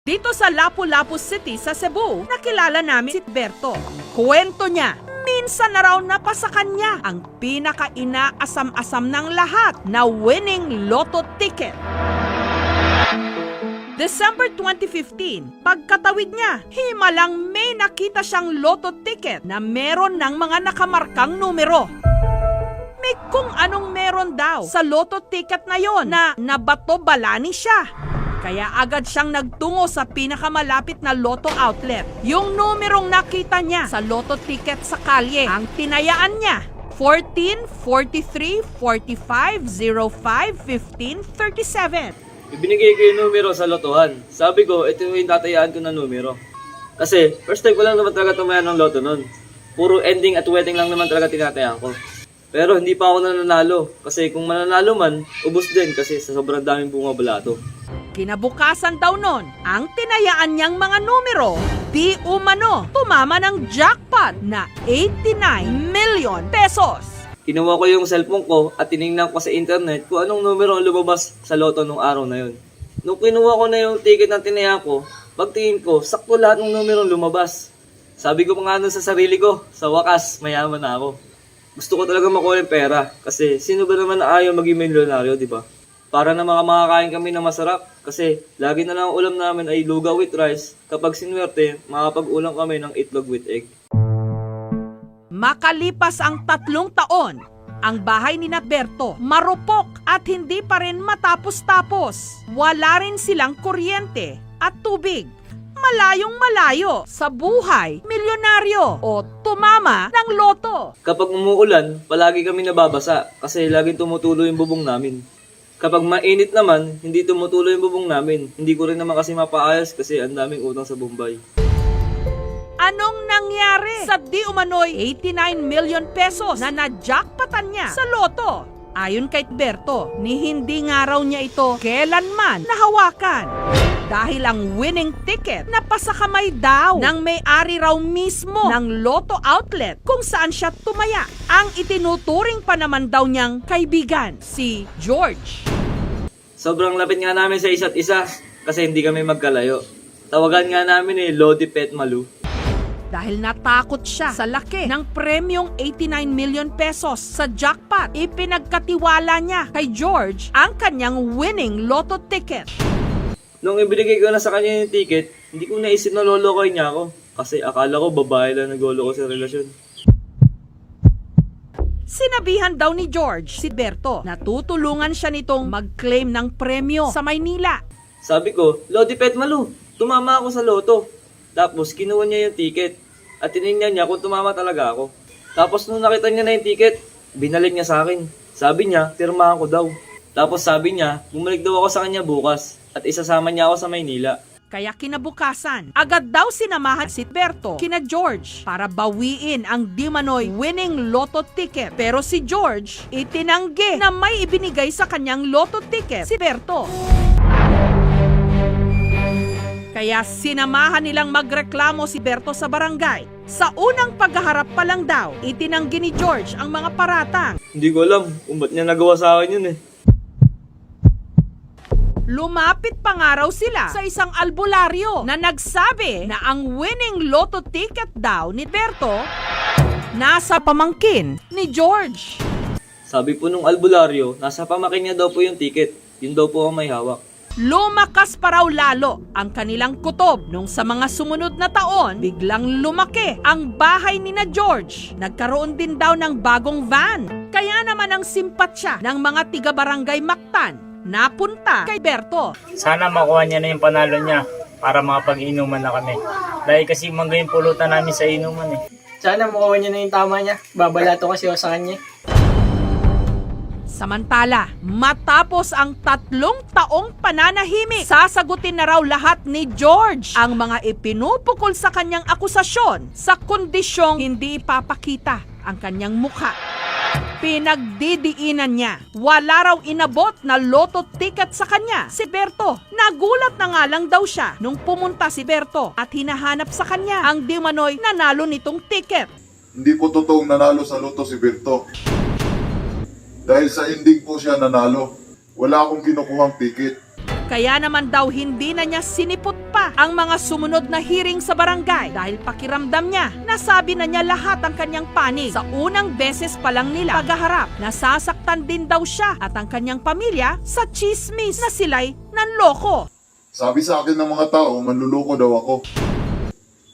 Dito sa Lapu-Lapu City sa Cebu, nakilala namin si Berto. Kwento niya, minsan na raw napasa kanya ang pinaka-inaasam-asam ng lahat na winning lotto ticket. December 2015, pagkatawid niya, himalang may nakita siyang lotto ticket na meron ng mga nakamarkang numero. May kung anong meron daw sa lotto ticket na yon na nabato-balani siya. Kaya agad siyang nagtungo sa pinakamalapit na lotto outlet. Yung numerong nakita niya sa lotto ticket sa kalye, ang tinayaan niya, 14, 43, 45, 05, 15, 37. Ibinigay ko yung numero sa lotohan. Sabi ko, ito yung tatayaan ko na numero. Kasi, first time ko lang naman talaga tumayan ng loto nun. Puro ending at wedding lang naman talaga tinatayaan ko. Pero hindi pa ako nananalo. Kasi kung mananalo man, ubos din kasi sa sobrang daming bumabalato. Kinabukasan daw nun, ang tinayaan niyang mga numero, di umano, tumama ng jackpot na 89 million pesos. Kinuha ko yung cellphone ko at tinignan ko sa internet kung anong numero ang lumabas sa loto nung araw na yun. Nung kinuha ko na yung ticket na tinaya ko, pagtingin ko, sakto lahat ng numero lumabas. Sabi ko pa nga nun sa sarili ko, sa wakas, mayaman na ako. Gusto ko talaga makuha yung pera kasi sino ba naman na ayaw maging milyonaryo, di ba? Para na makakain kami ng masarap kasi lagi na lang ang ulam namin ay lugaw with rice. Kapag sinwerte, makapag-ulam kami ng itlog with egg. Makalipas ang 3 taon, ang bahay ni Berto marupok at hindi pa rin matapos-tapos. Wala rin silang kuryente at tubig. Malayong malayo sa buhay, milyonaryo o tumama ng loto. Kapag umuulan, palagi kami nababasa kasi laging tumutulo yung bubong namin. Kapag mainit naman, hindi tumutuloy yung bubong namin. Hindi ko rin naman kasi mapaayos kasi ang daming utang sa Bombay. Anong nangyari sa di umano'y 89 million pesos na na-jackpotan niya sa loto? Ayon kay Berto, ni hindi nga raw niya ito kailanman nahawakan. Dahil ang winning ticket napasakamay daw ng may-ari raw mismo ng lotto outlet kung saan siya tumaya. Ang itinuturing pa naman daw niyang kaibigan, si George. Sobrang lapit nga namin sa isa't isa kasi hindi kami magkalayo. Tawagan nga namin Lodi Pet Malu. Dahil natakot siya sa laki ng premyong 89 million pesos sa jackpot, ipinagkatiwala niya kay George ang kanyang winning lotto ticket. Nung ibinigay ko na sa kanya yung ticket, hindi ko naisip na lolokoy niya ako. Kasi akala ko babae lang nagloloko sa relasyon. Sinabihan daw ni George si Berto na tutulungan siya nitong mag-claim ng premyo sa Maynila. Sabi ko, Lodi Pet Malu, tumama ako sa loto. Tapos kinuha niya yung ticket at tinignan niya kung tumama talaga ako. Tapos nung nakita niya na yung ticket, binalik niya sa akin. Sabi niya, pirmahan ko daw. Tapos sabi niya, bumalik daw ako sa kanya bukas at isasama niya ako sa Maynila. Kaya kinabukasan, agad daw sinamahan si Berto kina George para bawiin ang di manoy winning lotto ticket. Pero si George itinanggi na may ibinigay sa kanyang lotto ticket si Berto. Kaya sinamahan nilang magreklamo si Berto sa barangay. Sa unang paghaharap pa lang daw, itinanggi ni George ang mga paratang. Hindi ko alam kung ba't niya nagawa sa akin yun Lumapit pa nga raw sila sa isang albularyo na nagsabi na ang winning lotto ticket daw ni Berto nasa pamangkin ni George. Sabi po nung albularyo, nasa pamakin niya daw po yung ticket. Yun daw po ang may hawak. Lumakas pa raw lalo ang kanilang kutob nung sa mga sumunod na taon, biglang lumaki ang bahay ni na George. Nagkaroon din daw ng bagong van. Kaya naman ang simpatsya ng mga tiga-barangay Mactan napunta kay Berto. Sana makuha niya na yung panalo niya para makapag-inuman na kami. Dahil kasi mangga yung pulutan namin sa inuman Sana makuha niya na yung tama niya. Babalato kasi ako sa kanya. Samantala, matapos ang 3 taong pananahimik, sasagutin na raw lahat ni George ang mga ipinupukol sa kanyang akusasyon sa kondisyong hindi ipapakita ang kanyang mukha. Pinagdidiinan niya, wala raw inabot na lotto ticket sa kanya si Berto. Nagulat na nga lang daw siya nung pumunta si Berto at hinahanap sa kanya ang di manoy nanalo nitong ticket. Hindi po totoong nanalo sa loto si Berto. Dahil sa ending po siya nanalo. Wala akong kinukuhang ticket. Kaya naman daw hindi na niya sinipot pa ang mga sumunod na hearing sa barangay dahil pakiramdam niya nasabi na niya lahat ang kanyang panig. Sa unang beses pa lang nila paghaharap, nasasaktan din daw siya at ang kanyang pamilya sa chismis na sila'y nanloko. Sabi sa akin ng mga tao, manluloko daw ako.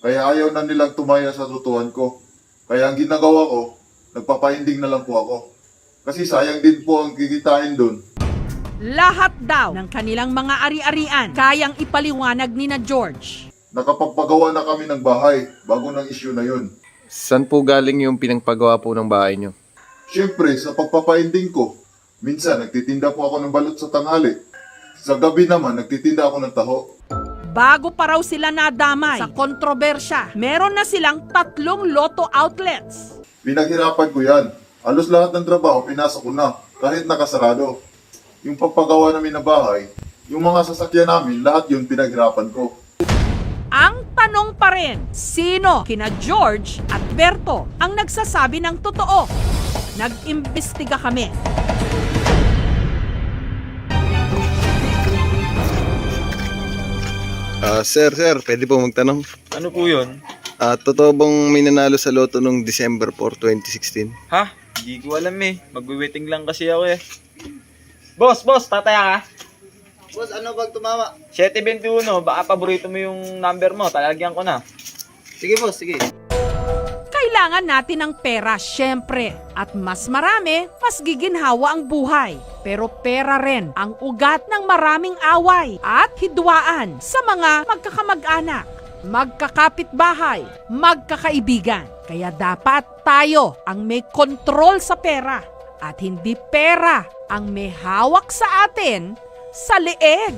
Kaya ayaw na nilang tumaya sa tutuhan ko. Kaya ang ginagawa ko, nagpapainding na lang po ako. Kasi sayang din po ang kikitain doon. Lahat daw ng kanilang mga ari-arian kayang ipaliwanag ni na George. Nakapagpagawa na kami ng bahay bago ng issue na yun. Saan po galing yung pinagpagawa po ng bahay nyo? Siyempre, sa pagpapainding ko, minsan nagtitinda po ako ng balot sa tanghali. Sa gabi naman, nagtitinda ako ng taho. Bago pa raw sila nadamay sa kontrobersya, meron na silang 3 Lotto outlets. Pinaghirapan ko yan. Halos lahat ng trabaho, pinasok ko na, kahit nakasarado. Yung pagpagawa namin ng bahay, yung mga sasakyan namin, lahat yun pinaghirapan ko. Ang tanong pa rin, sino kina George at Berto ang nagsasabi ng totoo? Nag-imbestiga kami. Sir, pwede po magtanong? Ano po yun? Totoo bang may nanalo sa loto nung December 4, 2016? Ha? Hindi ko alam eh. Magwi-waiting lang kasi ako eh. Boss, tataya ka? Boss, ano bang tumama? 721, baka paborito mo yung number mo. Talagyan ko na. Sige boss, sige. Kailangan natin ng pera, syempre. At mas marami, mas giginhawa ang buhay. Pero pera rin ang ugat ng maraming away at hidwaan sa mga magkakamag-anak, magkakapitbahay, magkakaibigan. Kaya dapat tayo ang may kontrol sa pera at hindi pera ang may hawak sa atin sa leeg.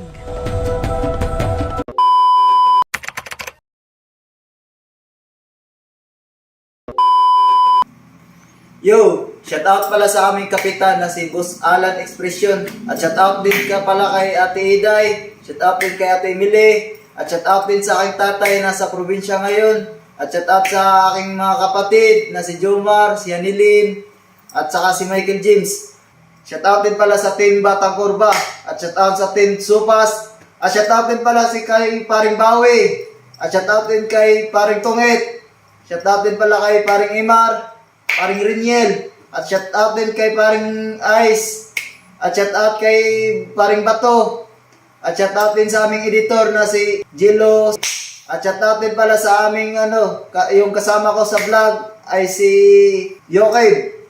Yo, shout out pala sa aming kapitan na si Boss Alan Expression. At shout out din ka pala kay Ate Iday. Shout out din kay Ate Emily. At shout out din sa aking tatay na sa probinsya ngayon. At shout out sa aking mga kapatid na si Jomar, si Hanilin, at saka si Michael James. Shout out din pala sa Team Batang Kurba. At shout out sa Team Supas. At shout out din pala si kay Paring Bawi. At shout out din kay Paring Tungit. Shout out din pala kay Paring Imar, Paring Riniel, at shout out din kay Paring Ice, at shout out kay Paring Bato, at shout out din sa aming editor na si Jilo, at shout out din pala sa aming yung kasama ko sa vlog ay si Yokib,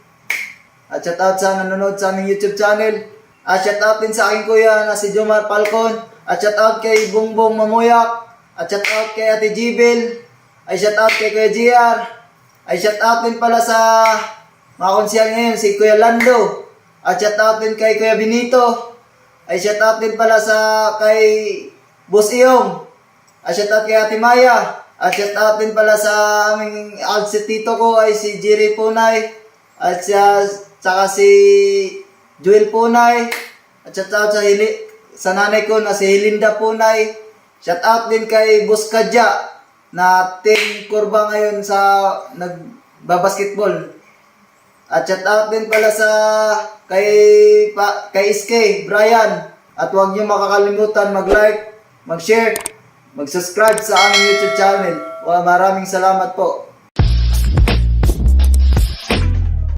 at shout out sa nanonood sa aming YouTube channel, at shout out din sa aking kuya na si Jomar Falcon, at shout out kay Bongbong Mamuyak, at shout out kay Ate Jibil, ay shout out kay Kuya GR, ay shout out din pala sa mga konsyal ngayon, si Kuya Lando. At shout out din kay Kuya Benito. Ay shout out din pala sa kay Boss Iyong. At shout out kay Ate Maya. At shout out din pala sa aming si tito ko ay si Jerry Punay. At saka si Joel Punay. At shout out sa nanay ko na si Helinda Punay. Shout out din kay Boss Kadya na Team Kurba ngayon sa nagbabasketball. At shout out din pala sa kay SK, Brian. At huwag niyo makakalimutan mag-like, mag-share, mag-subscribe sa aming YouTube channel. Maraming salamat po.